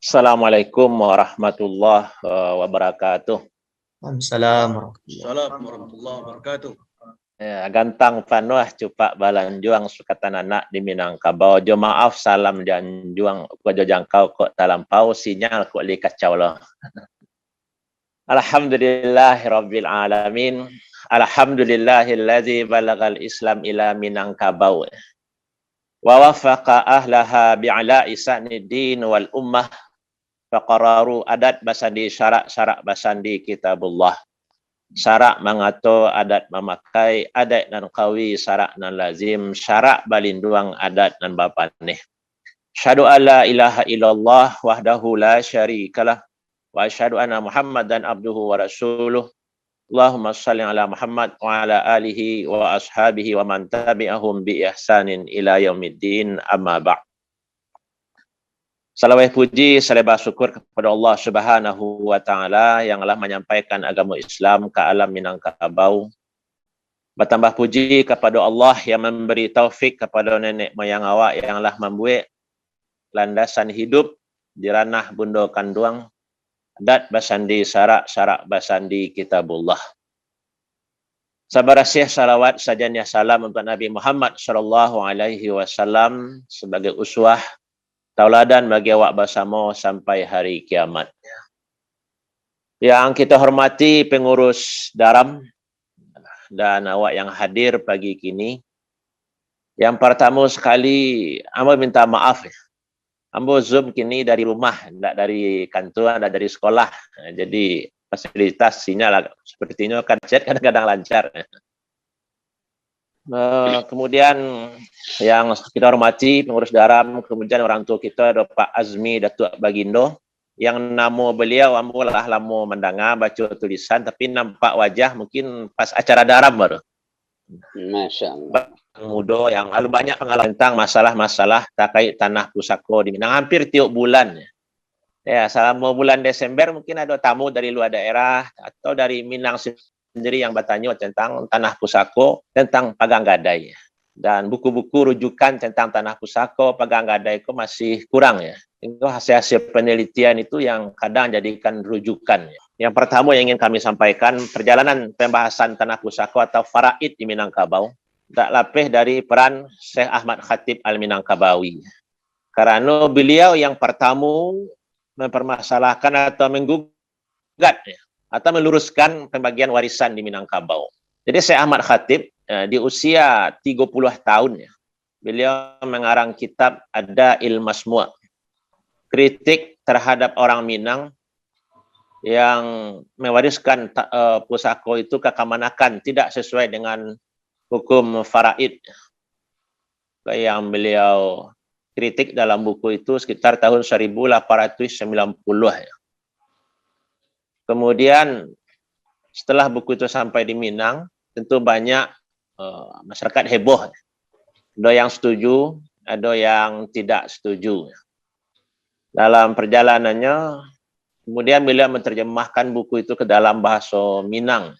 Assalamualaikum warahmatullahi wabarakatuh. Assalamualaikum. Assalamualaikum warahmatullahi wabarakatuh. Ya, gantang panuh cupak balanjuang sukatan anak di Minangkabau. Jo maaf salam janjuang ko jo jangkau ko talampau sinyal ko li kacau lah. Alhamdulillahirabbil alamin. Alhamdulillahillazi balagal Islam ila Minangkabau. Wa wafaqa ahlaha bi'ala isaniddin wal ummah faqararu adat basandi syarak-syarak basandi kitabullah. Syarak mengatur adat memakai adat dan qawi syarak dan lazim syarak balinduang adat dan bapanih. Syahadu alla ilaha illallah wahdahu la syarikalah wa asyhadu anna Muhammadan abduhu wa rasuluh. Allahumma shalli ala Muhammad wa ala alihi wa ashabihi wa man tabi'ahum bi ihsanin ila yaumiddin amma ba'd. Salawat puji, salawat syukur kepada Allah Subhanahu wa taala yang telah menyampaikan agama Islam ke alam Minangkabau. Bertambah puji kepada Allah yang memberi taufik kepada nenek moyang awak yang telah membuat landasan hidup di ranah bundo kanduang adat basandi syarak-syarak basandi kitabullah. Sabarasih salawat sajanya salam untuk Nabi Muhammad sallallahu alaihi wasallam sebagai uswah tauladan bagi awak bersama sampai hari kiamat. Yang kita hormati pengurus Daram dan awak yang hadir pagi kini. Yang pertama sekali, amba minta maaf. Amba Zoom kini dari rumah, tidak dari kantor, tidak dari sekolah. Jadi fasilitas sinyal sepertinya kadang-kadang lancar. Kemudian yang kita hormati pengurus Daram, kemudian orang tua kita ada Pak Azmi Datuk Bagindo, yang nama beliau ambulah lama mendengar baca tulisan tapi nampak wajah mungkin pas acara Daram baru. Masya-Allah. Muda yang lalu banyak pengalaman tentang masalah-masalah terkait tanah pusaka di Minang hampir tiap bulan. Ya, selama bulan Desember mungkin ada tamu dari luar daerah atau dari Minang sendiri yang bertanya tentang tanah pusaka, tentang pagang gadai. Dan buku-buku rujukan tentang tanah pusaka, pagang gadai itu masih kurang ya. Itu hasil-hasil penelitian itu yang kadang jadikan rujukan. Yang pertama yang ingin kami sampaikan, perjalanan pembahasan tanah pusaka atau faraid di Minangkabau tak lapih dari peran Syekh Ahmad Khatib Al-Minangkabawi. Karena beliau yang pertama mempermasalahkan atau menggugat ya, atau meluruskan pembagian warisan di Minangkabau. Jadi Syekh Ahmad Khatib di usia 30 tahun ya, beliau mengarang kitab Adail Masmu', kritik terhadap orang Minang yang mewariskan pusaka itu kekemanakan tidak sesuai dengan hukum faraid. Yang beliau kritik dalam buku itu sekitar tahun 1890 ya. Kemudian setelah buku itu sampai di Minang, tentu banyak masyarakat heboh. Ada yang setuju, ada yang tidak setuju. Dalam perjalanannya, kemudian beliau menerjemahkan buku itu ke dalam bahasa Minang.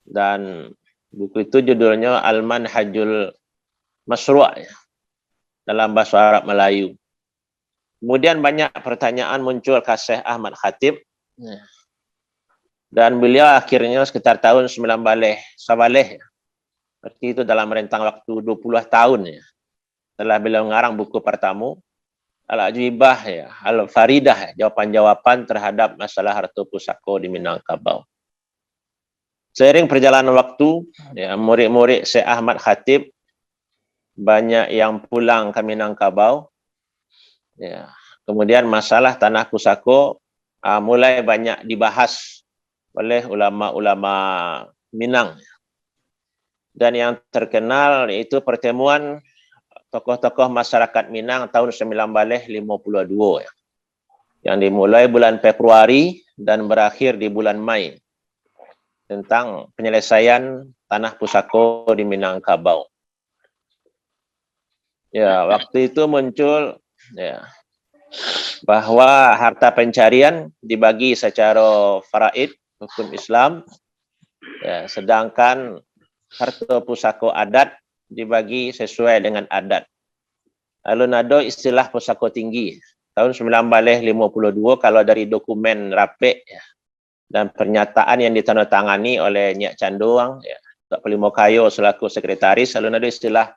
Dan buku itu judulnya Al-Manhajul Masyru' ya, dalam bahasa Arab Melayu. Kemudian banyak pertanyaan muncul ke Syekh Ahmad Khatib. Dan beliau akhirnya sekitar tahun 19 Sabaleh. Berarti itu dalam rentang waktu 20 tahun ya. Setelah beliau mengarang buku pertama, Al-Ajwibah ya, Al-Faridah, jawapan-jawapan terhadap masalah harta pusaka di Minangkabau. Seiring perjalanan waktu, ya, murid-murid Syekh Ahmad Khatib banyak yang pulang ke Minangkabau. Ya, kemudian masalah tanah pusaka mulai banyak dibahas oleh ulama-ulama Minang. Dan yang terkenal yaitu pertemuan tokoh-tokoh masyarakat Minang tahun 1952 ya, yang dimulai bulan Februari dan berakhir di bulan Mei, tentang penyelesaian tanah pusaka di Minangkabau. Ya, waktu itu muncul ya, bahwa harta pencarian dibagi secara faraid hukum Islam, ya, sedangkan harta pusaka adat dibagi sesuai dengan adat. Lalu ada istilah pusaka tinggi. tahun 1952 kalau dari dokumen rapik ya, dan pernyataan yang ditandatangani oleh Nyak Canduang ya, Tok Pelimo Kayo selaku sekretaris, selalu ada istilah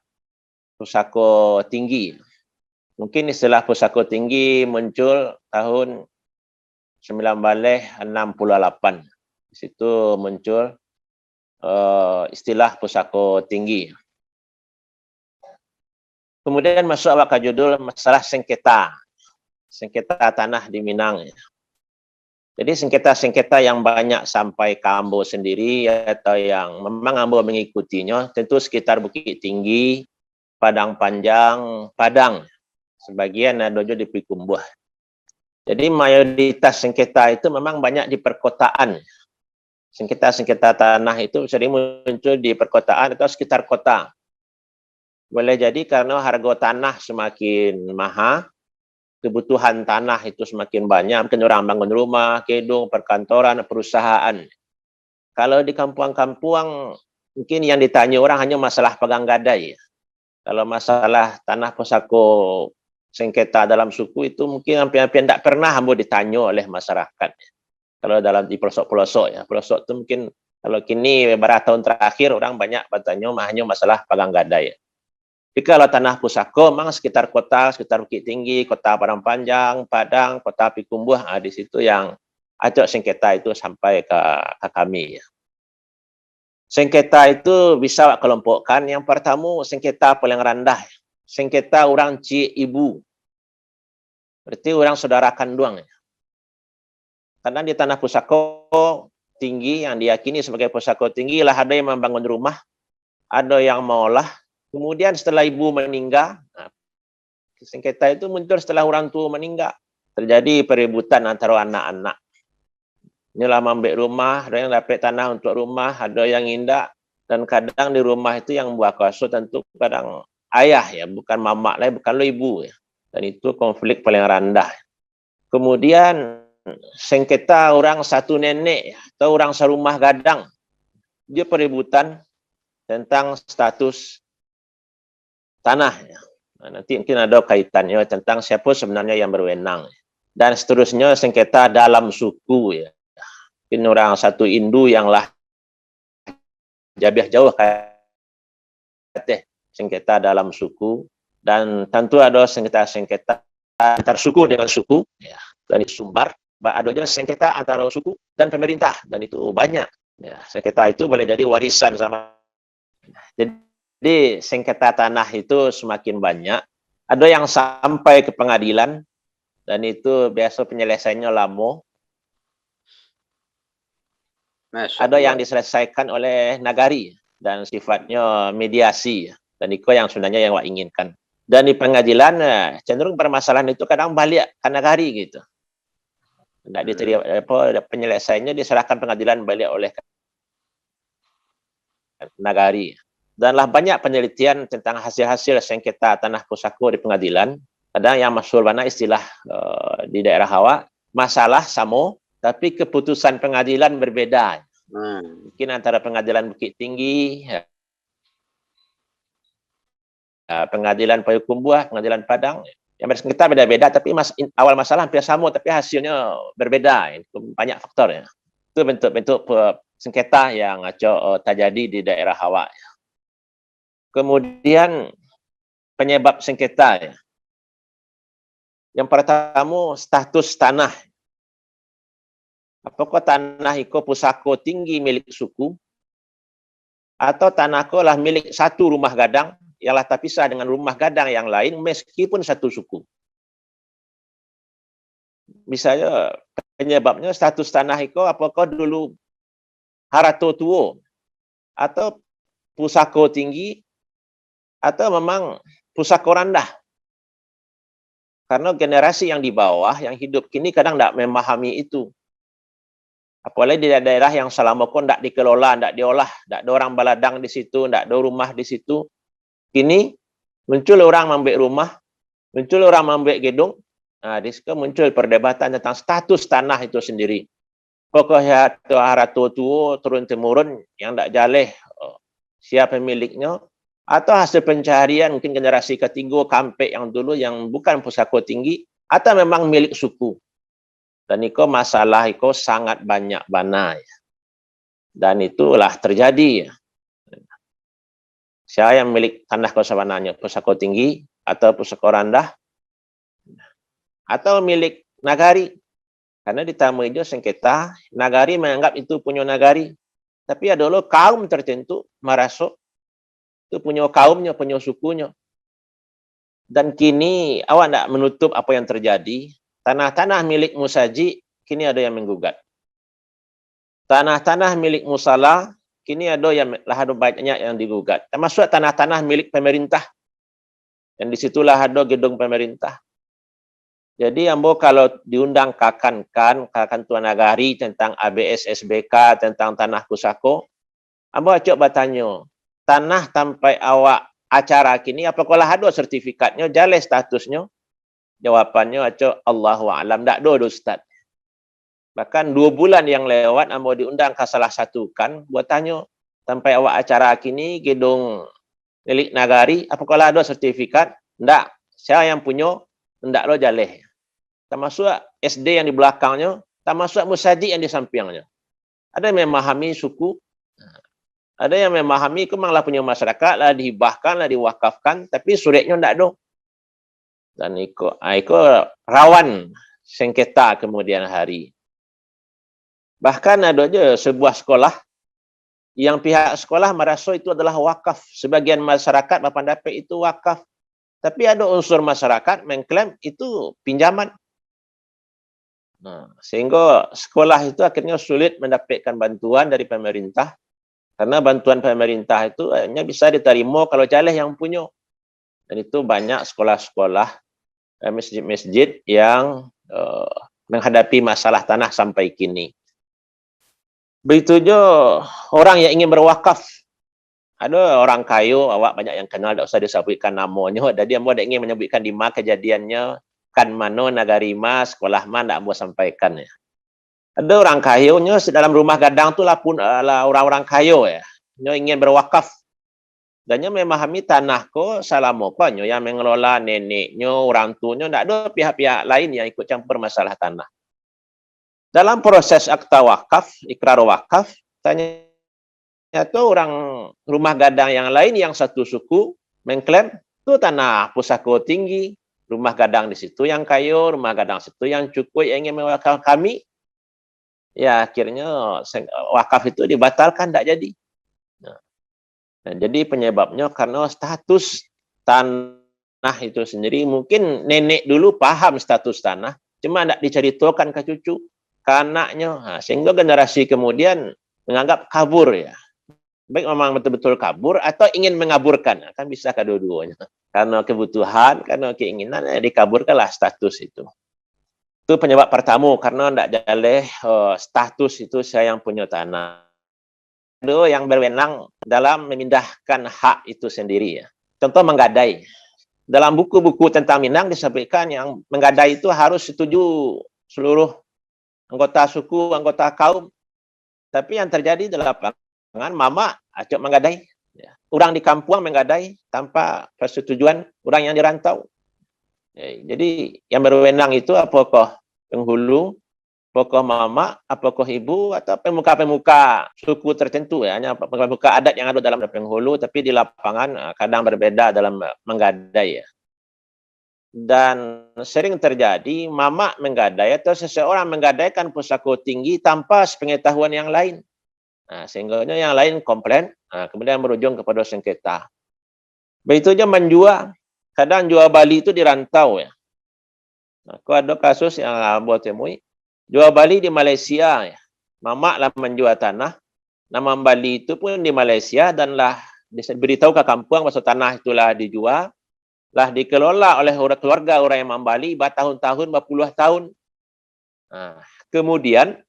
pusako tinggi. Mungkin istilah pusako tinggi muncul tahun 1968. Di situ muncul istilah pusako tinggi. Kemudian masuk awak ke judul masalah sengketa tanah di Minang. Jadi sengketa-sengketa yang banyak sampai ke Ambo sendiri atau yang memang Ambo mengikutinya tentu sekitar Bukit Tinggi, Padang Panjang, Padang. Sebagian ada juga di Pikumbuh. Jadi mayoritas sengketa itu memang banyak di perkotaan. Sengketa-sengketa tanah itu sering muncul di perkotaan atau sekitar kota. Boleh jadi karena harga tanah semakin mahal, kebutuhan tanah itu semakin banyak, mungkin orang bangun rumah, gedung, perkantoran, perusahaan. Kalau di kampung-kampung, mungkin yang ditanya orang hanya masalah pegang gadai. Kalau masalah tanah pusako sengketa dalam suku itu mungkin hampir-hampir tidak pernah Ambo ditanya oleh masyarakat. Kalau dalam di pelosok-pelosok ya, pelosok itu mungkin kalau kini beberapa tahun terakhir orang banyak bertanya hanya masalah pegang gadai. Jadi kalau tanah pusako memang sekitar kota, sekitar Bukit Tinggi, kota Padang Panjang, Padang, kota Pikumbuh, di situ yang ajak sengketa itu sampai ke kami. Sengketa itu bisa kelompokkan. Yang pertama, sengketa paling rendah. Sengketa orang cik ibu. Berarti orang saudara kandung. Karena di tanah pusako tinggi yang diyakini sebagai pusako tinggi lah ada yang membangun rumah, ada yang mengolah. Kemudian setelah ibu meninggal, sengketa itu muncul setelah orang tua meninggal. Terjadi perebutan antara anak-anak. Inilah ambil rumah, ada yang dapat tanah untuk rumah, ada yang indak. Dan kadang di rumah itu yang buat kuasa tentu kadang ayah ya, bukan mamak lah, bukan lo ibu ya. Dan itu konflik paling rendah. Kemudian sengketa orang satu nenek atau orang serumah gadang. Dia perebutan tentang status tanah. Nanti mungkin ada kaitannya tentang siapa sebenarnya yang berwenang. Dan seterusnya sengketa dalam suku ya. Mungkin orang satu Hindu yang lah jauh kata sengketa dalam suku. Dan tentu ada sengketa-sengketa antar suku dengan suku ya. Dari sumber. Ada juga sengketa antara suku dan pemerintah. Dan itu banyak. Ya, sengketa itu boleh jadi warisan sama. Jadi sengketa tanah itu semakin banyak. Ada yang sampai ke pengadilan dan itu biasa penyelesaiannya lama. Ada yang diselesaikan oleh nagari dan sifatnya mediasi dan itu yang sebenarnya yang inginkan. Dan di pengadilan cenderung permasalahan itu kadang balik ke nagari gitu. Tidak diterima penyelesaiannya diserahkan pengadilan balik oleh nagari. Danlah banyak penelitian tentang hasil-hasil sengketa tanah pusako di pengadilan. Kadang yang masyhur mana istilah di daerah Hawa, masalah sama, tapi keputusan pengadilan berbeda. Mungkin antara pengadilan Bukit Tinggi, pengadilan Payakumbuh, pengadilan Padang. Yang bersengketa beda-beda, tapi awal masalah hampir sama, tapi hasilnya berbeda. Itu banyak faktor ya. Itu bentuk-bentuk sengketa yang terjadi di daerah Hawa. Kemudian penyebab sengketa ya. Yang pertama status tanah. Apakah tanah itu pusako tinggi milik suku atau tanah itu lah milik satu rumah gadang yang lah terpisah dengan rumah gadang yang lain meskipun satu suku. Misalnya penyebabnya status tanah itu apakah dulu harato tuo atau pusako tinggi atau memang pusako rendah. Karena generasi yang di bawah, yang hidup kini kadang tidak memahami itu. Apalagi di daerah yang selama pun tidak dikelola, tidak diolah, tidak ada orang baladang di situ, tidak ada rumah di situ. Kini muncul orang mengambil rumah, muncul orang mengambil gedung. Di situ muncul perdebatan tentang status tanah itu sendiri. Pokoknya harato tuo turun-temurun yang tidak jaleh siapa pemiliknya. Atau hasil pencarian mungkin generasi ketiga kampek yang dulu yang bukan pusako tinggi atau memang milik suku. Dan iko masalah iko sangat banyak bana ya. Dan itulah terjadi ya. Siapa yang milik tanah ko sabananya, pusako tinggi atau pusako rendah atau milik nagari. Karena di Tamu Ijo sengketa, nagari menganggap itu punya nagari. Tapi ada lo kaum tertentu merasuk itu punya kaumnya, punya sukunya. Dan kini awak tidak menutup apa yang terjadi. Tanah-tanah milik Musaji, kini ada yang menggugat. Tanah-tanah milik Musala, kini ada yang lah ada banyak yang digugat. Termasuk tanah-tanah milik pemerintah. Dan disitulah ada gedung pemerintah. Jadi ambo kalau diundang kakan Tuan Nagari tentang ABS SBK, tentang tanah pusako, ambo acok bertanya, tanah sampai awak acara kini apakah ada sertifikatnya, jale statusnya? Jawapannya acok Allahu a'lam, tak ada Ustaz. Bahkan 2 bulan yang lewat ambo diundang ke salah satu kan, buat tanya, sampai awak acara kini gedung milik Nagari, apakah ada sertifikat? Tidak. Saya yang punya, tidak lo jaleh. Termasuk SD yang di belakangnya, termasuk Musaji yang di sampingnya. Ada yang memahami suku, ada yang memahami itu memanglah punya masyarakat, lah dihibahkan, lah diwakafkan, tapi suratnya tidak ada. Dan itu rawan sengketa kemudian hari. Bahkan ada aja sebuah sekolah yang pihak sekolah merasa itu adalah wakaf. Sebagian masyarakat berpendapat itu wakaf. Tapi ada unsur masyarakat mengklaim itu pinjaman. Nah, sehingga sekolah itu akhirnya sulit mendapatkan bantuan dari pemerintah. Karena bantuan pemerintah itu hanya bisa diterima kalau jaleh yang punya. Dan itu banyak sekolah-sekolah, masjid-masjid yang menghadapi masalah tanah sampai kini. Begitu juga orang yang ingin berwakaf. Ada orang kayu, awak banyak yang kenal, tak usah disebutkan namanya. Jadi ambo tak ingin menyebutkan di mana kejadiannya, kan mano nagari mas, sekolah mana tak ambo sampaikan ya. Ada orang kayunya dalam rumah gadang tu lah pun orang-orang kayu ya. Nyo ingin berwakaf. Dan nyo memahami tanah ko salamo ko nyo yang mengelola neneknya, orang tuanya, tak ada pihak-pihak lain yang ikut campur masalah tanah. Dalam proses akta wakaf, ikrar wakaf, ternyata orang rumah gadang yang lain yang satu suku mengklaim itu tanah pusako tinggi, rumah gadang di situ yang kayu, rumah gadang situ yang cukup yang ingin mewakaf kami. Ya akhirnya wakaf itu dibatalkan, tak jadi. Nah, jadi penyebabnya karena status tanah itu sendiri. Mungkin nenek dulu paham status tanah, cuma tidak diceritakan ke cucu, ke anaknya. Nah, sehingga generasi kemudian menganggap kabur ya. Baik memang betul-betul kabur atau ingin mengaburkan. Kan bisa kedua-duanya. Karena kebutuhan, karena keinginan, dikaburkanlah status itu. Itu penyebab pertama, karena tidak jaleh status itu saya yang punya tanah. Ada yang berwenang dalam memindahkan hak itu sendiri ya. Contoh menggadai. Dalam buku-buku tentang Minang disebutkan yang menggadai itu harus setuju seluruh anggota suku, anggota kaum. Tapi yang terjadi di lapangan, mama acok menggadai. Ya. Orang di kampung menggadai tanpa persetujuan orang yang dirantau. Jadi yang berwenang itu apakah penghulu, apakah mama, apakah ibu, atau pemuka-pemuka suku tertentu ya, hanya pemuka adat yang ada dalam penghulu, tapi di lapangan kadang berbeda dalam menggadai ya. Dan sering terjadi mama menggadai atau seseorang menggadaikan pusako tinggi tanpa sepengetahuan yang lain. Nah, sehingga yang lain komplain, kemudian berujung kepada sengketa. Begitu aja menjual. Kadang jual Bali itu dirantau ya. Nah, ada kasus yang buat temui. Jual Bali di Malaysia ya. Mama lah menjual tanah. Nama Bali itu pun di Malaysia dan lah diberitahu ke kampung bahwa tanah itulah dijual. Lah dikelola oleh keluarga orang yang membali bertahun-tahun, berpuluh tahun. Nah, kemudian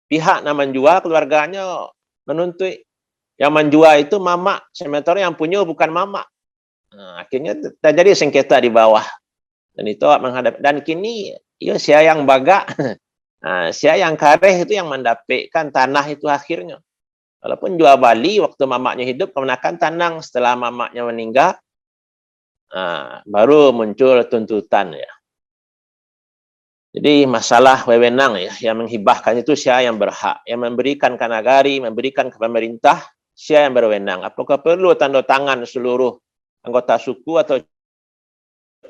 pihak yang menjual keluarganya menuntut yang menjual itu mama, sementara yang punya bukan mama. Nah, akhirnya terjadi sengketa di bawah. Dan itu menghadap, dan kini ya saya yang baga, nah, saya yang kareh itu yang mendapatkan tanah itu akhirnya. Walaupun jual Bali waktu mamaknya hidup kemenakan tanang, setelah mamaknya meninggal baru muncul tuntutan ya. Jadi masalah wewenang ya, yang menghibahkan itu siapa yang berhak, yang memberikan ke nagari, memberikan ke pemerintah, siapa yang berwenang. Apakah perlu tanda tangan seluruh anggota suku atau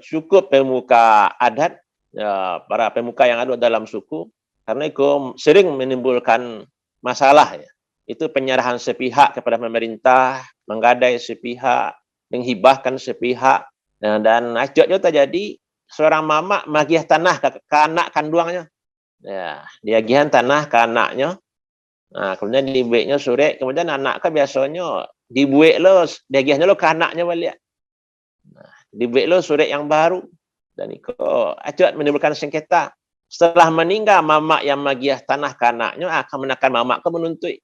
cukup pemuka adat, ya, para pemuka yang ada dalam suku, karena itu sering menimbulkan masalah ya. Itu penyerahan sepihak kepada pemerintah, menggadai sepihak, menghibahkan sepihak, dan akhirnya terjadi seorang mamak magiah tanah ke anak kandungnya. Ya, dia agihan tanah ke anaknya. Nah, kemudian dibuatnya surat, kemudian anak ke biasanya dibuat lo, dia agihannya lo ke anaknya balik. Nah, dibuat lo surat yang baru dan itu acuat menimbulkan sengketa. Setelah meninggal mamak yang magiah tanah ke anaknya akan menekan mamak ke menuntut.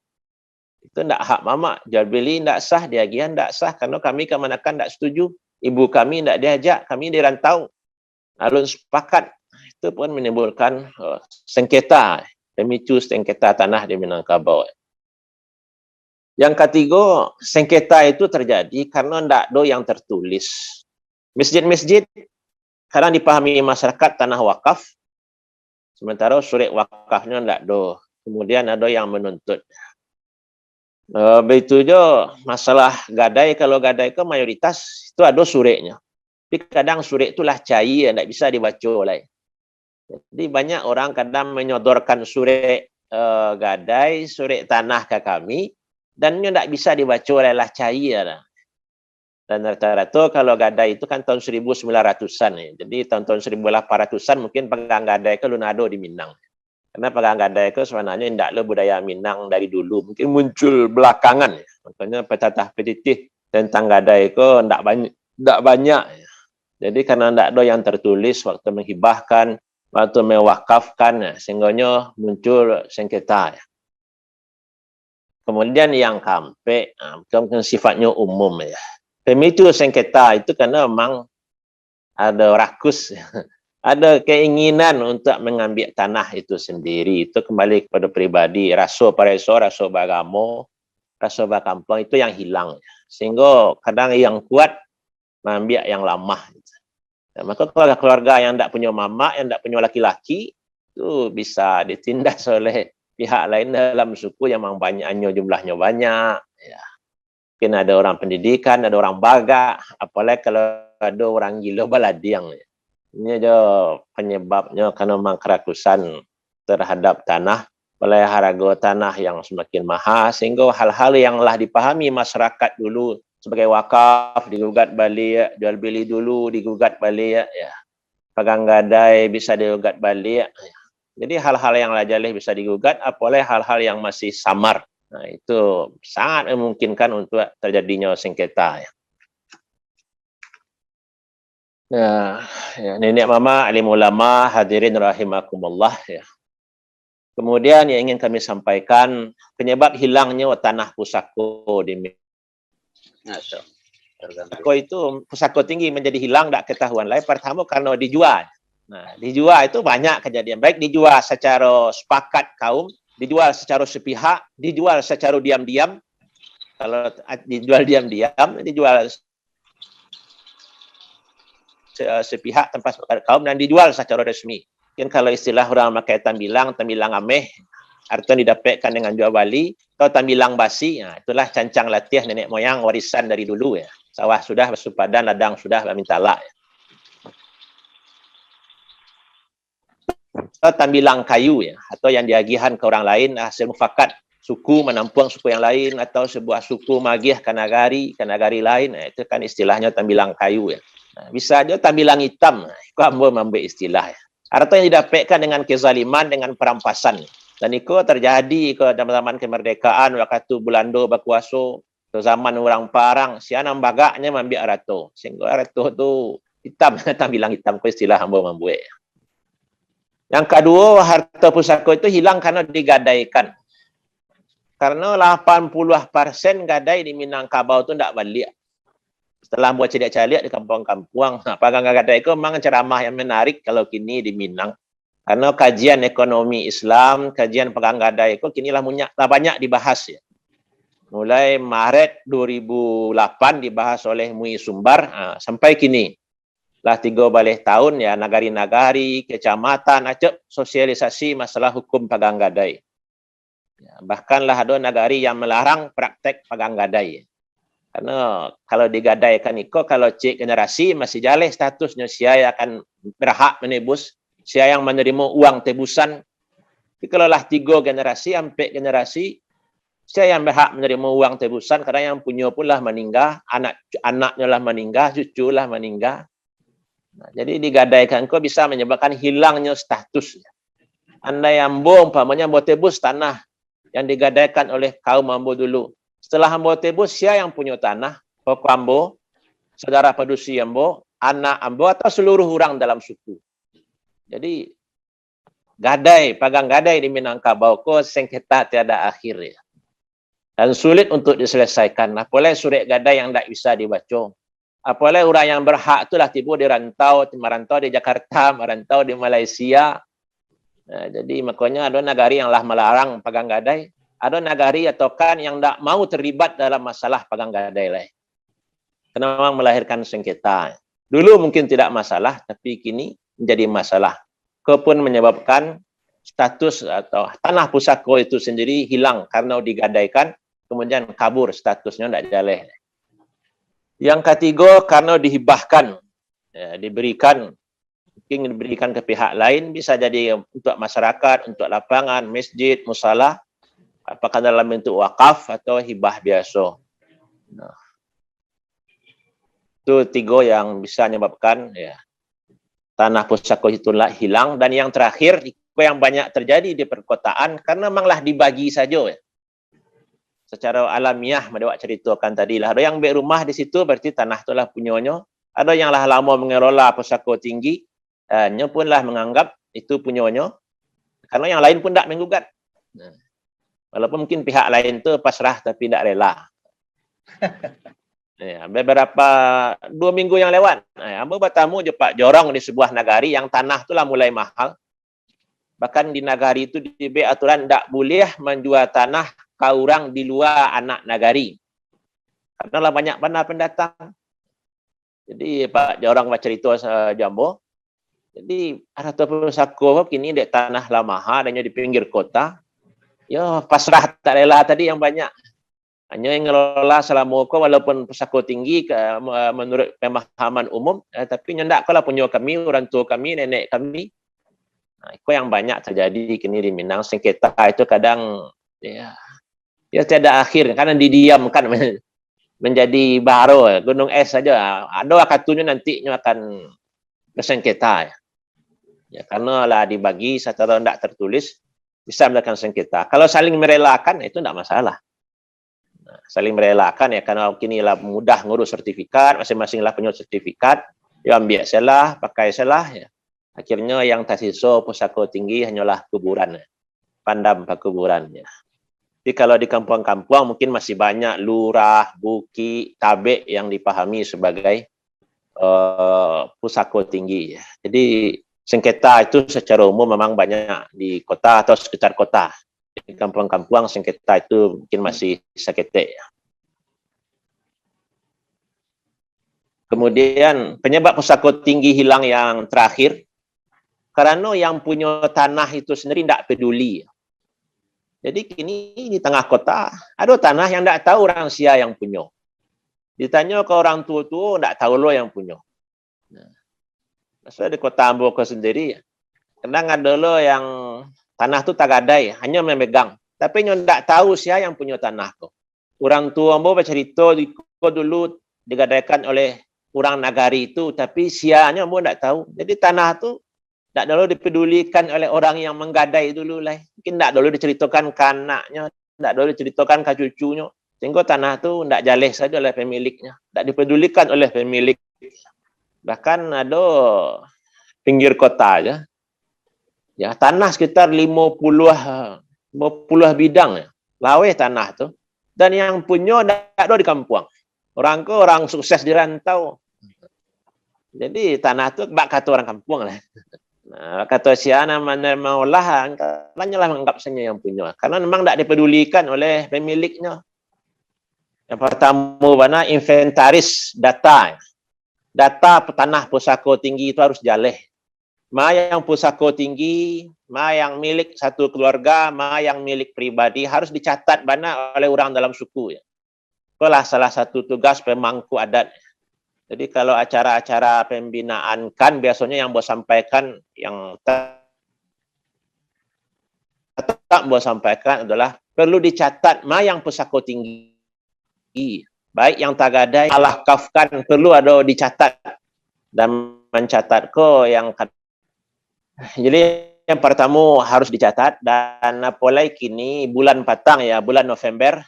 Itu tidak hak mamak, jual beli tidak sah, diagihan tidak sah karena kami kemenakan tidak setuju. Ibu kami tidak diajak, kami dirantau. Alun sepakat, itu pun menimbulkan sengketa, pemicu sengketa tanah di Minangkabau. Yang ketiga, sengketa itu terjadi karena tidak ada yang tertulis. Masjid-masjid kadang dipahami masyarakat tanah wakaf, sementara surat wakafnya tidak ada. Kemudian ada yang menuntut. Begitu juga masalah gadai, kalau gadai ke mayoritas itu ada suratnya. Tapi kadang surat itulah cair, tidak bisa dibaca oleh. Jadi banyak orang kadang menyodorkan surat gadai, surat tanah ke kami, dan tidak bisa dibaca olehlah cair. Dan rata-rata kalau gadai itu kan tahun 1900-an. Ya. Jadi tahun-tahun 1800-an mungkin pegang gadai ke lunado di Minang. Karena pegang gadai ke sebenarnya tidaklah budaya Minang dari dulu. Mungkin muncul belakangan. Ya. Makanya petatah petitih tentang gadai ke tidak banyak. Ya. Jadi karena tidak ada yang tertulis waktu menghibahkan, waktu mewakafkan, ya, sehingga muncul sengketa. Ya. Kemudian yang kampe, mungkin sifatnya umum. Ya. Pemicu sengketa itu karena memang ada rakus, ya. Ada keinginan untuk mengambil tanah itu sendiri. Itu kembali kepada pribadi, rasa pareso, rasa bagamo, rasa bakampung itu yang hilang. Ya. Sehingga kadang yang kuat mengambil yang lama. Ya, maka keluarga yang tidak punya mamak, yang tidak punya laki-laki, itu bisa ditindas oleh pihak lain dalam suku yang memang banyaknya, jumlahnya banyak. Ya. Mungkin ada orang pendidikan, ada orang baga, apalagi kalau ada orang gila baladiang. Ya. Ini aja penyebabnya karena memang kerakusan terhadap tanah, oleh harga tanah yang semakin mahal, sehingga hal-hal yang telah dipahami masyarakat dulu, sebagai wakaf, digugat balik, jual beli dulu, digugat balik, ya. Pegang gadai bisa digugat balik. Ya. Jadi hal-hal yang lajalih bisa digugat, apalagi hal-hal yang masih samar. Nah, itu sangat memungkinkan untuk terjadinya sengketa. Ya, nenek mama, alim ulama, hadirin rahimakumullah. Ya. Kemudian yang ingin kami sampaikan, penyebab hilangnya tanah pusako di pusako itu, pusako tinggi menjadi hilang, tak ketahuan lain. Pertama karena dijual. Nah, dijual itu banyak kejadian. Baik dijual secara sepakat kaum, dijual secara sepihak, dijual secara diam-diam. Kalau dijual diam-diam, dijual sepihak tanpa sepakat kaum, dan dijual secara resmi. Mungkin kalau istilah orang pakai tambilang ameh, artinya didapatkan dengan jual bali, atau tambilang basi, nah, itulah cancang latih nenek moyang warisan dari dulu ya. Sawah sudah bersupadan, ladang sudah bermintala. Ya. Atau tambilang kayu ya, atau yang diagihan ke orang lain hasil mufakat suku menampung suku yang lain, atau sebuah suku magih ke nagari lain, nah, itu kan istilahnya tambilang kayu ya. Nah, bisa aja tambilang hitam, nah, itu ambo ambil istilah ya. Artinya didapatkan dengan kezaliman, dengan perampasan. Dan itu terjadi ke zaman kemerdekaan, waktu Belanda berkuasa, ke zaman orang Parang, sianam bagaknya ambil arato. Sehingga arato itu hitam, tambilang hitam, itu istilah ambo membuat. Yang kedua, harta pusaka itu hilang karena digadaikan. Karena 80% gadai di Minangkabau itu tidak balik. Setelah buat celiak-celiak di kampung-kampung, pegang gadai itu memang ceramah yang menarik kalau kini di Minang. Karena kajian ekonomi Islam, kajian pegang gadai itu kini lah banyak dibahas ya. Mulai Maret 2008 dibahas oleh MUI Sumbar sampai kini. lah 3 balik tahun ya nagari-nagari, kecamatan acap sosialisasi masalah hukum pagang gadai. Ya, bahkanlah ada nagari yang melarang praktek pagang gadai. Karena kalau digadaikan itu, kalau cik generasi masih jaleh statusnya, sia akan berhak menebus, sia yang menerima uang tebusan. Tapi kalau lah 3 generasi, 4 generasi, sia yang berhak menerima uang tebusan, karena yang punya pun lah meninggal, anaknya lah meninggal, cucu lah meninggal. Nah, jadi digadaikan itu bisa menyebabkan hilangnya status. Andai ambo, umpamanya ambo tebus tanah yang digadaikan oleh kaum ambo dulu. Setelah ambo tebus, siapa yang punya tanah? Pokok ambo, saudara padusi ambo, anak ambo, atau seluruh orang dalam suku. Jadi, gadai, pagang gadai di Minangkabau, kok sengketa tiada akhir ya. Dan sulit untuk diselesaikan. Apalagi surat gadai yang tidak bisa dibaca. Apalagi orang yang berhak itulah tiba di rantau, merantau di Jakarta, merantau di Malaysia. Nah, jadi makanya ada negari yang lah melarang pagang gadai. Ada nagari atau kan yang tak mau terlibat dalam masalah pagang gadai lah. Karena memang melahirkan sengketa. Dulu mungkin tidak masalah, tapi kini menjadi masalah. Kepun menyebabkan status atau tanah pusako itu sendiri hilang karena digadaikan, kemudian kabur statusnya tidak jaleh. Yang ketiga, karena dihibahkan, ya, diberikan, mungkin diberikan ke pihak lain, bisa jadi untuk masyarakat, untuk lapangan, masjid, musalah, apakah dalam bentuk wakaf atau hibah biasa. Nah, itu 3 yang bisa menyebabkan ya, tanah pusako itu hilang. Dan yang terakhir, yang banyak terjadi di perkotaan, karena memanglah dibagi saja. Ya. Secara alamiah, Madawak ceritakan tadi lah. Ada yang berumah di situ, berarti tanah itulah punyanya. Ada yang lah lama mengelola pusako tinggi, nya pun lah menganggap itu punyanya. Karena yang lain pun tak menggugat. Nah. Walaupun mungkin pihak lain tu pasrah tapi tidak rela. Ya, beberapa 2 minggu yang lewat, ambo bertamu je Pak Jorong di sebuah nagari yang tanah itulah mulai mahal. Bahkan di nagari itu dibuat aturan tak boleh menjual tanah ke orang di luar anak nagari. Karena lah banyak pendatang. Jadi Pak Jorong bercerita jambo. Jadi ada pusako kini dek tanah lah mahal dan di pinggir kota. Ya, pasrah tak rela tadi yang banyak. Hanya yang ngelola selama ko walaupun pusako tinggi menurut pemahaman umum, tapi nyendak kalau punya kami, orang tua kami, nenek kami. Nah, itu yang banyak terjadi kini di Minang. Sengketa itu kadang ya tiada akhir karena didiamkan menjadi baru gunung es saja. Ada akatunya nantinya akan bersengketa ya. Ya karena lah dibagi secara tidak tertulis bisa melakukan sengketa. Kalau saling merelakan itu tidak masalah. Nah, saling merelakan ya karena kini lah mudah ngurus sertifikat, masing-masing lah punya sertifikat, ya ambil salah, pakai salah ya. Akhirnya yang tersisa pusako tinggi hanyalah kuburan, ya. Pandam kuburan ya. Tapi kalau di kampung-kampung mungkin masih banyak lurah, buki, tabek yang dipahami sebagai pusako tinggi ya. Jadi sengketa itu secara umum memang banyak di kota atau sekitar kota. Di kampung-kampung sengketa itu mungkin masih sakete ya. Kemudian penyebab pusako tinggi hilang yang terakhir karena yang punya tanah itu sendiri tidak peduli. Jadi kini di tengah kota ada tanah yang tidak tahu orang sia yang punya. Ditanya ke orang tua-tua tidak tahu lo yang punya. Nah, masalah di kota Ambo sendiri, kadang ada lo yang tanah tu tak gadai, hanya memegang. Tapi yang tidak tahu siapa yang punya tanah tu. Orang tua Ambo bercerita dulu digadaikan oleh orang nagari itu, tapi siapanya Ambo tidak tahu. Jadi tanah tu tak dulu dipedulikan oleh orang yang menggadai dulu lah. Mungkin tak dulu diceritakan ke anaknya, tak dulu diceritakan ke cucunya. Sehingga tanah tu tidak jaleh saja oleh pemiliknya, tak dipedulikan oleh pemilik. Bahkan ada pinggir kota aja. Ya, tanah sekitar 50 bidang ya. Laweh tanah tu. Dan yang punya tak ada di kampung. Orang ke orang sukses di rantau. Jadi tanah tu bak kata orang kampung lah. Nah, kata siana mana maulah hanyalah menganggap saya yang punya. Karena memang tak dipedulikan oleh pemiliknya. Yang pertama mana inventaris data. data tanah pusako tinggi itu harus jaleh. Ma yang pusako tinggi, ma yang milik satu keluarga, ma yang milik pribadi harus dicatat bana oleh orang dalam suku ya. Itulah salah satu tugas pemangku adat. Jadi kalau acara-acara pembinaan kan biasanya yang bos sampaikan yang tetap bos sampaikan adalah perlu dicatat ma yang pusako tinggi. Baik yang tagadai alah kafkan perlu ada dicatat dan mencatat ko yang jadi yang pertama harus dicatat dan mulai kini bulan patang ya bulan November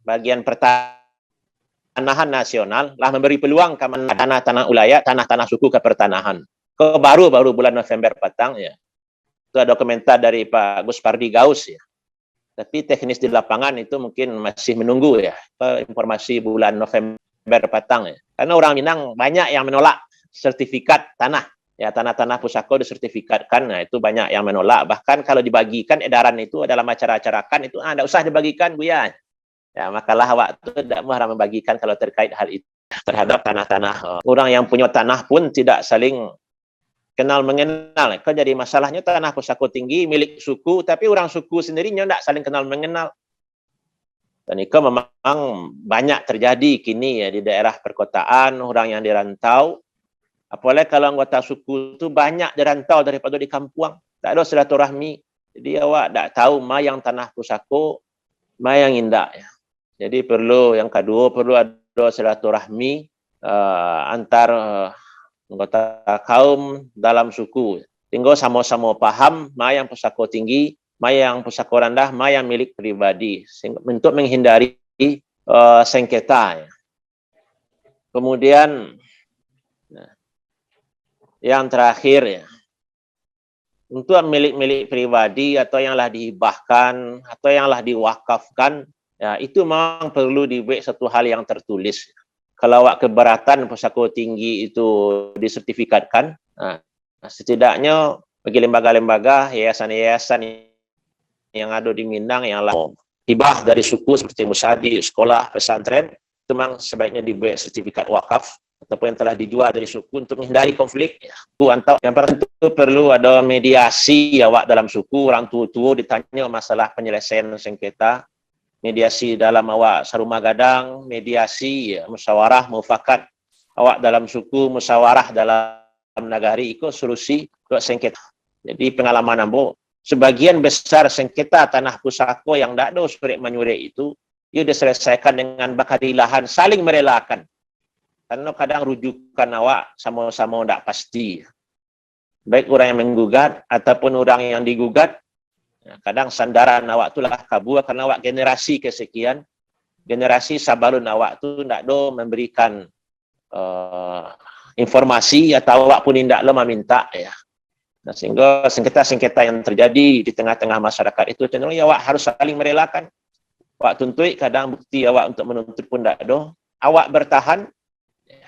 bagian pertanahan nasional lah memberi peluang ke tanah-tanah ulayat, tanah-tanah suku ke pertanahan. Ke baru bulan November patang ya. Itu ada komentar dari Pak Gus Pardi Gaus ya. Tapi teknis di lapangan itu mungkin masih menunggu ya. Informasi bulan November patang ya. Karena orang Minang banyak yang menolak sertifikat tanah. Ya, tanah-tanah pusako disertifikatkan, nah itu banyak yang menolak. Bahkan kalau dibagikan edaran itu dalam acara-acara kan itu tidak usah dibagikan, Buya. Ya, makalah awak itu tidak mau membagikan kalau terkait hal itu terhadap tanah-tanah. Orang yang punya tanah pun tidak saling kenal mengenal. Kan jadi masalahnya tanah pusako tinggi milik suku, tapi orang suku sendirinya tidak saling kenal mengenal. Dan itu memang banyak terjadi kini ya di daerah perkotaan, orang yang dirantau. Apalagi kalau anggota suku itu banyak dirantau daripada di kampung. Tak ada silaturahmi. Jadi awak tak tahu ma yang tanah pusako, ma yang indah. Ya. Jadi perlu, yang kedua, perlu ada silaturahmi antar anggota kaum dalam suku. Tinggal sama-sama paham ma yang pusako tinggi, ma yang pusako rendah, ma yang milik pribadi. Untuk menghindari sengketa. Ya. Kemudian, yang terakhir ya, untuk milik-milik pribadi atau yang lah dihibahkan atau yang lah diwakafkan, ya itu memang perlu dibuat satu hal yang tertulis. Kalau awak keberatan pusako tinggi itu disertifikatkan, nah, setidaknya bagi lembaga-lembaga, yayasan-yayasan yang ada di Minang yang lah hibah dari suku seperti musadi, sekolah, pesantren, itu memang sebaiknya dibuat sertifikat wakaf ataupun yang telah dijual dari suku untuk menghindari konflik. Yang pertama itu perlu ada mediasi awak dalam suku, orang tua-tua ditanya masalah penyelesaian sengketa, mediasi dalam awak sarumah gadang, mediasi, musyawarah, mufakat awak dalam suku, musyawarah dalam nagari, itu solusi untuk sengketa. Jadi pengalaman ambo, sebagian besar sengketa tanah pusako yang tak ada surik-menyurik itu, ia diselesaikan dengan bakadilahan, saling merelakan. Karena kadang rujukan awak sama-sama tidak pasti. Baik orang yang menggugat ataupun orang yang digugat, kadang sandaran awak itulah kabur karena awak generasi kesekian, generasi sabalun awak itu tidak ada memberikan informasi atau awak pun tidak lo meminta ya. Nah, sehingga sengketa-sengketa yang terjadi di tengah-tengah masyarakat itu cenderung ya awak harus saling merelakan. Awak tuntut kadang bukti awak untuk menuntut pun tidak ada. Awak bertahan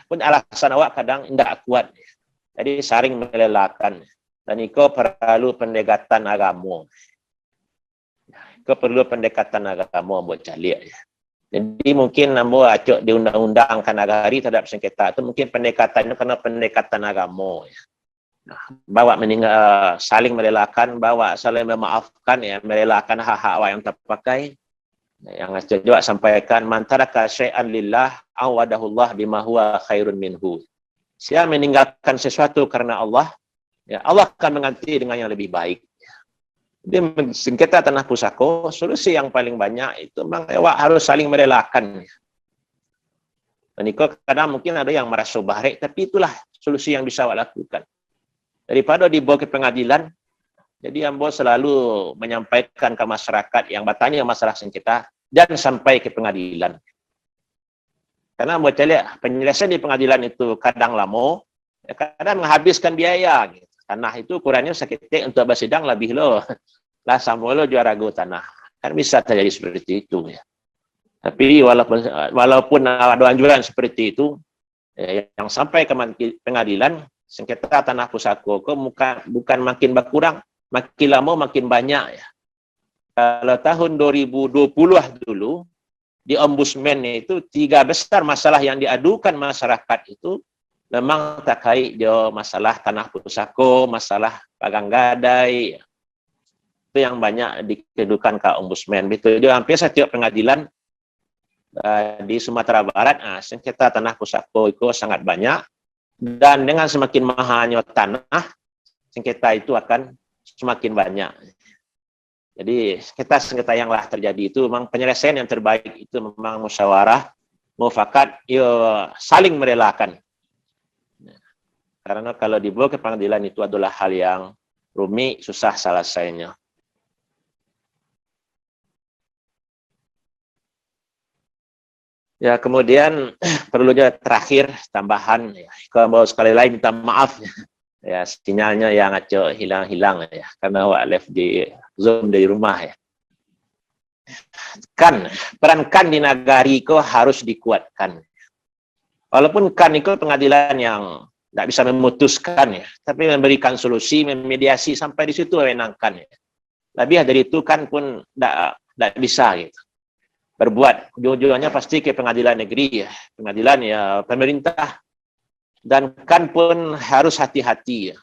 pun alasan awak kadang tidak kuat. Jadi saling merelakan. Dan itu perlu pendekatan agama. Itu perlu pendekatan agama buat calik. Jadi mungkin nambo acok di undang-undang kan nagari terhadap sengketa itu mungkin pendekatannya karena pendekatan agama. Bawa meninggal saling merelakan, bawa saling memaafkan ya, merelakan hak-hak awak yang terpakai. Yang juga sampaikan mantaraka syai'an lillah awadahullah bima huwa khairun minhu. Siapa meninggalkan sesuatu karena Allah, ya Allah akan mengganti dengan yang lebih baik. Jadi sengketa tanah pusako, solusi yang paling banyak itu memang harus saling merelakan. Dan itu kadang mungkin ada yang merasa baik, tapi itulah solusi yang bisa awak lakukan. Daripada dibawa ke pengadilan, jadi ambo selalu menyampaikan ke masyarakat yang bertanya masalah sengketa dan sampai ke pengadilan. Karena ambo lihat penyelesaian di pengadilan itu kadang lama, kadang menghabiskan biaya. Gitu. Tanah itu ukurannya seketik untuk bersidang lebih loh. Lah sama lo juara go tanah. Kan bisa terjadi seperti itu ya. Tapi walaupun ada anjuran seperti itu, yang sampai ke pengadilan sengketa tanah pusako bukan makin berkurang, makin lama makin banyak ya. Kalau tahun 2020 dulu di ombudsman itu 3 besar masalah yang diadukan masyarakat itu memang terkait jo masalah tanah pusako, masalah pagang gadai. Itu yang banyak dikedukan ke ombudsman. Betul juga hampir setiap pengadilan di Sumatera Barat, sengketa tanah pusako itu sangat banyak. Dan dengan semakin mahalnya tanah, sengketa itu akan semakin banyak. Jadi sengketa yang lah terjadi itu memang penyelesaian yang terbaik itu memang musyawarah, mufakat, saling merelakan. Karena kalau dibawa ke pengadilan itu adalah hal yang rumit, susah selesainya. Ya, kemudian perlunya terakhir tambahan ya. Kalau sekali lagi minta maaf ya, sinyalnya yang ngaco hilang-hilang ya karena awak live di Zoom dari rumah ya. Peran kan di nagari itu harus dikuatkan. Walaupun kan itu pengadilan yang tidak bisa memutuskan ya, tapi memberikan solusi, memediasi sampai di situ menangkan ya. Lebih dari itu kan pun tidak bisa gitu. Berbuat ujung-ujungnya pasti ke pengadilan negeri ya, pengadilan ya pemerintah, dan kan pun harus hati-hati ya,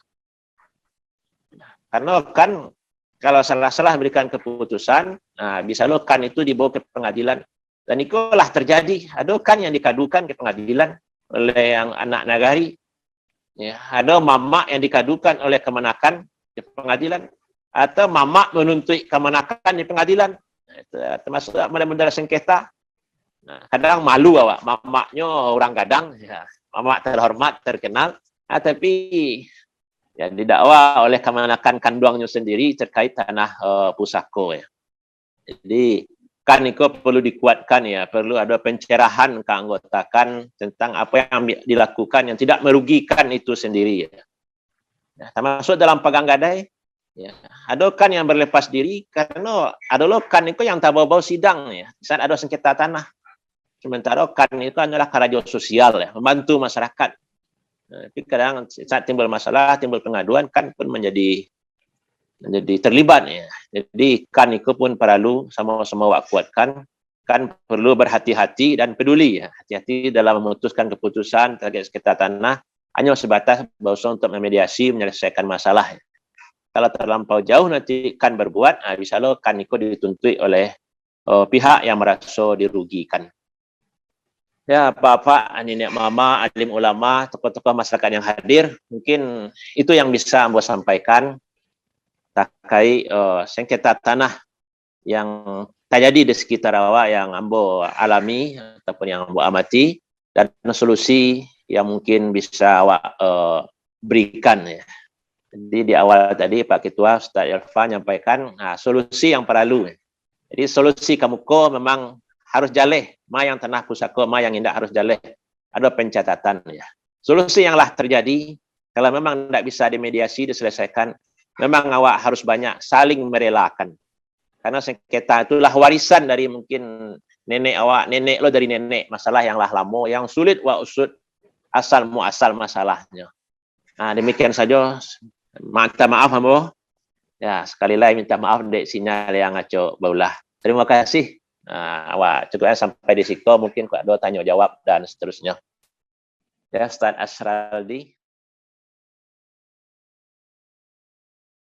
karena kan kalau salah-salah memberikan keputusan, bisa lo kan itu dibawa ke pengadilan, dan itulah terjadi. Ada kan yang dikadukan ke pengadilan oleh yang anak nagari, ya, ada mamak yang dikadukan oleh kemenakan di pengadilan, atau mamak menuntut kemenakan di pengadilan. Termasuk model-model sengketa. Kadang malu awak, mamaknya orang gadang, ya, mamak terhormat, terkenal, tapi ya didakwa oleh kemenakan kanduangnya sendiri terkait tanah pusako ya. Jadi kan itu perlu dikuatkan ya, perlu ada pencerahan keanggotakan tentang apa yang dilakukan yang tidak merugikan itu sendiri ya. Termasuk dalam pagang gadai. Ya, ada kan yang berlepas diri karena ada kan itu yang tak bawa sidang ya. Saat ada sengketa tanah. Sementara kan itu adalah karajo sosial ya, membantu masyarakat. Tapi kadang saat timbul masalah, timbul pengaduan kan pun menjadi terlibat ya. Jadi kan itu pun perlu sama-sama kuatkan, kan perlu berhati-hati dan peduli ya. Hati-hati dalam memutuskan keputusan terkait sengketa tanah hanya sebatas berusaha untuk memediasi, menyelesaikan masalah ya. Kalau terlampau jauh nanti kan berbuat, bisa lo kan itu dituntut oleh pihak yang merasa dirugikan. Ya, bapak, nenek mama, alim ulama, tokoh-tokoh masyarakat yang hadir, mungkin itu yang bisa Ambo sampaikan terkait sengketa tanah yang terjadi di sekitar awak yang Ambo alami ataupun yang Ambo amati, dan solusi yang mungkin bisa awak berikan ya. Jadi di awal tadi Pak Ketua Ustaz Irfan menyampaikan solusi yang perlu. Jadi solusi kamuko memang harus jaleh, ma yang tanah pusako, ma yang indah harus jaleh. Ada pencatatan ya. Solusi yang lah terjadi kalau memang tidak bisa dimediasi, diselesaikan, memang awak harus banyak saling merelakan. Karena sengketa itulah warisan dari mungkin nenek awak, nenek lo dari nenek, masalah yang lah lama, yang sulit wa usut asal muasal masalahnya. Demikian saja. Minta maaf Ambo. Ya, sekali lagi minta maaf dek sinyal yang ngaco baulah. Terima kasih. Awak cukup sampai di situ, mungkin kalau ada tanya jawab dan seterusnya. Ya, Ustaz Asraldi.